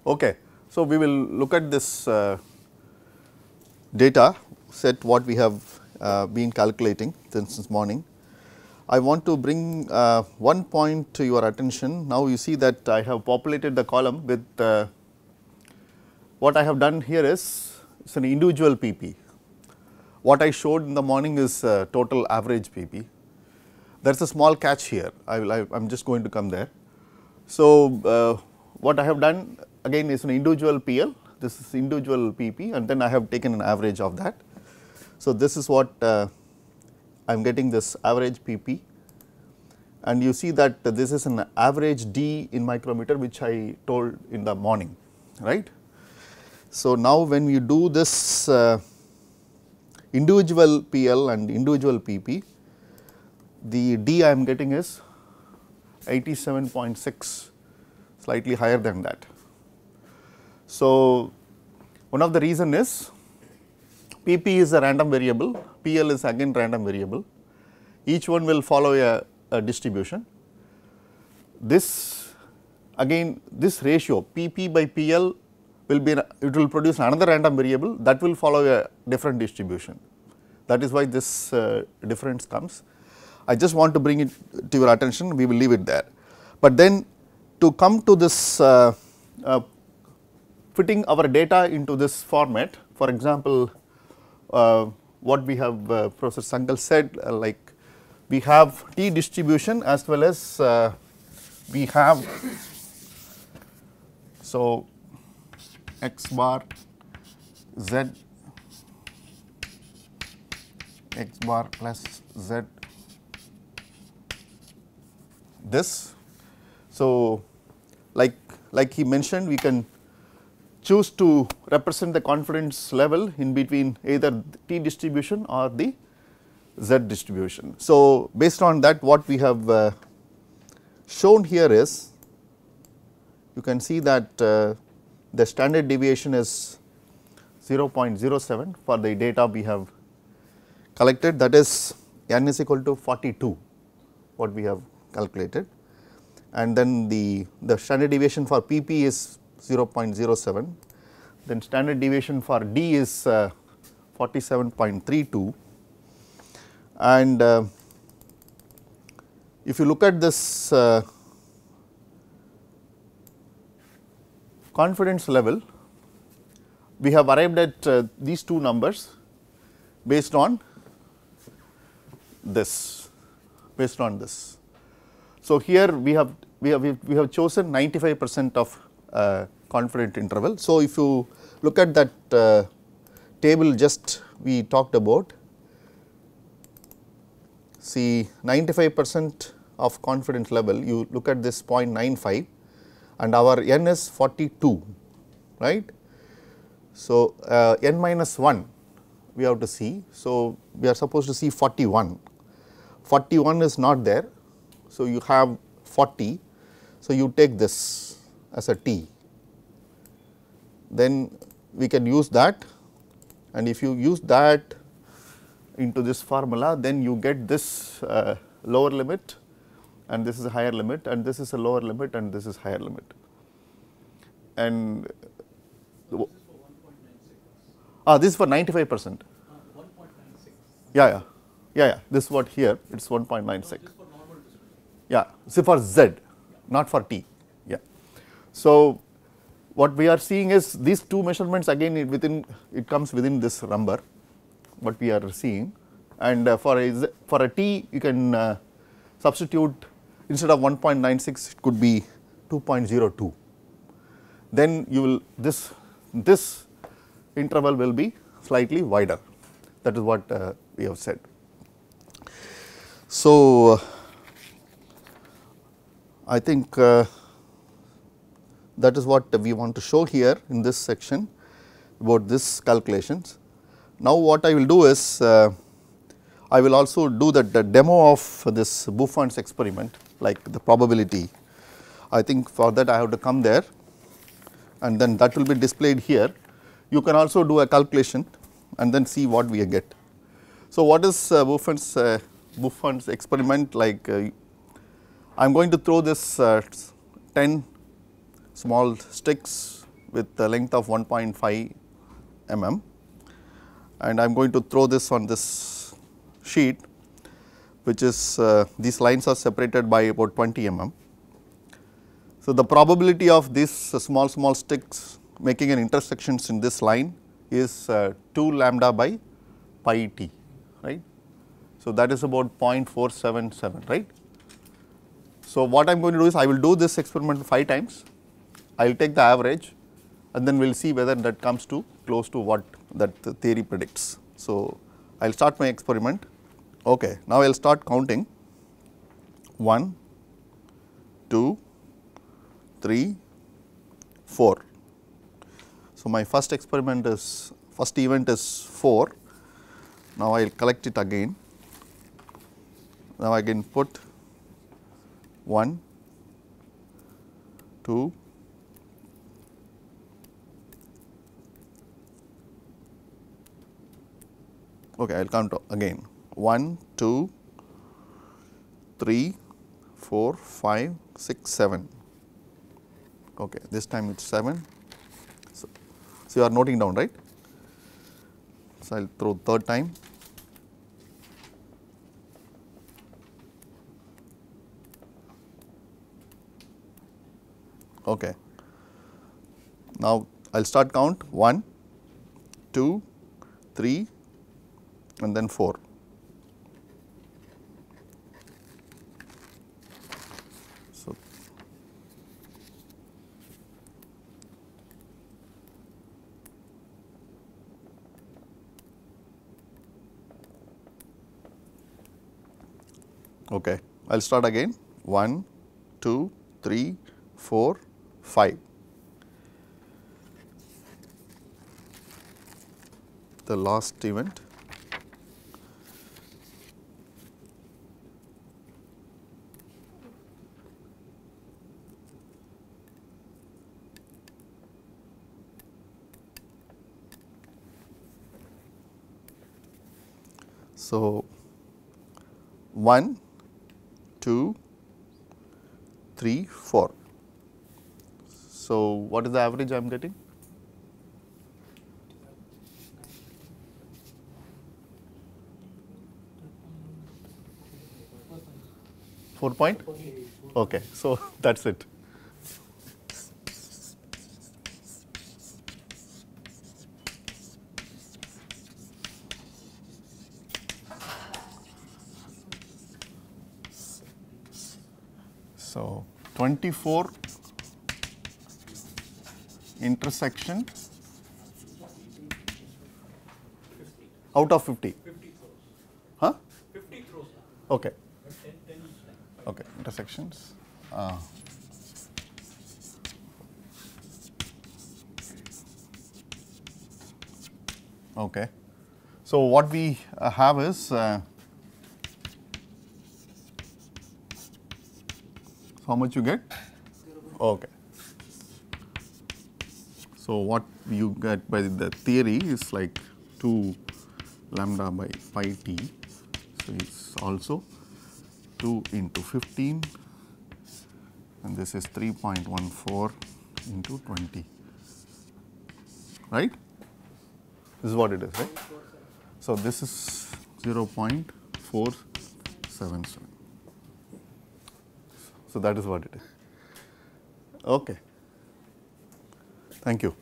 Okay. So, we will look at this data set what we have been calculating since this morning. I want to bring one point to your attention. Now, you see that I have populated the column with what I have done here is it's an individual PP. What I showed in the morning is total average PP. There is a small catch here. I am just going to come there. So, what I have done again is an individual PL. This is individual PP, and then I have taken an average of that. So, this is what I am getting, this average PP, and you see that this is an average D in micrometer, which I told in the morning, right. So, now when you do this individual PL and individual PP, the D I am getting is 87.6, slightly higher than that. So, one of the reason is PP is a random variable, PL is again random variable, each one will follow a distribution. This again, this ratio PP by PL will be, it will produce another random variable that will follow a different distribution. That is why this difference comes. I just want to bring it to your attention, we will leave it there. But then to come to this fitting our data into this format, for example, what we have Professor Sangal said, like we have T distribution as well as we have, so x bar z x bar plus z this. So, like he mentioned, we can choose to represent the confidence level in between either T distribution or the Z distribution. So, based on that what we have shown here is, you can see that the standard deviation is 0.07 for the data we have collected, that is n is equal to 42 what we have calculated, and then the standard deviation for PP is 0.07, then standard deviation for D is 47.32, and if you look at this confidence level, we have arrived at these two numbers based on this, So, here we have chosen 95% of confident interval. So, if you look at that table just we talked about, see 95% of confidence level, you look at this 0.95 and our n is 42, right. So, n minus 1 we have to see. So, we are supposed to see 41, 41 is not there. So, you have 40, so you take this as a T, then we can use that, and if you use that into this formula, then you get this lower limit, and this is a higher limit, and this is a lower limit, and this is higher limit. And this is for 95%. 1.96. Yeah. This is what here it is 1.96. Yeah, so for Z, not for T. Yeah. So, what we are seeing is these two measurements again it comes within this number what we are seeing, and for a T you can substitute, instead of 1.96 it could be 2.02. Then you will this interval will be slightly wider. That is what we have said. So, I think that is what we want to show here in this section about this calculations. Now, what I will do is I will also do the demo of this Buffon's experiment, like the probability. I think for that I have to come there, and then that will be displayed here. You can also do a calculation and then see what we get. So, what is Buffon's experiment like? I am going to throw this 10 small sticks with the length of 1.5 mm, and I am going to throw this on this sheet, which is these lines are separated by about 20 mm. So, the probability of these small sticks making an intersections in this line is 2 lambda by pi t, right. So, that is about 0.477, right. So, what I am going to do is I will do this experiment 5 times, I will take the average and then we will see whether that comes to close to what that the theory predicts. So, I will start my experiment. Okay. Now, I will start counting 1, 2, 3, 4. So, my first event is 4. Now, I will collect it again. Now, I can put 1, 2, okay, I will count again 1, 2, 3, 4, 5, 6, 7. Okay, this time it is 7. So, you are noting down, right? So, I will throw third time. Okay. Now, I will start count 1, 2, 3 and then 4. So, okay, I will start again 1, 2, 3, 4, 5. The last event. So, 1, 2, 3, 4. So, what is the average I am getting? 4 point? Okay, so that is it. So, 24 intersection out of 50. Huh? 50 throws. Okay. Okay, intersections. Okay. So, what we have is how much you get? Okay. So, what you get by the theory is like 2 lambda by pi t. So, it is also 2 into 15 and this is 3.14 into 20, right? This is what it is, right? So, this is 0.477. So, that is what it is. Okay. Thank you.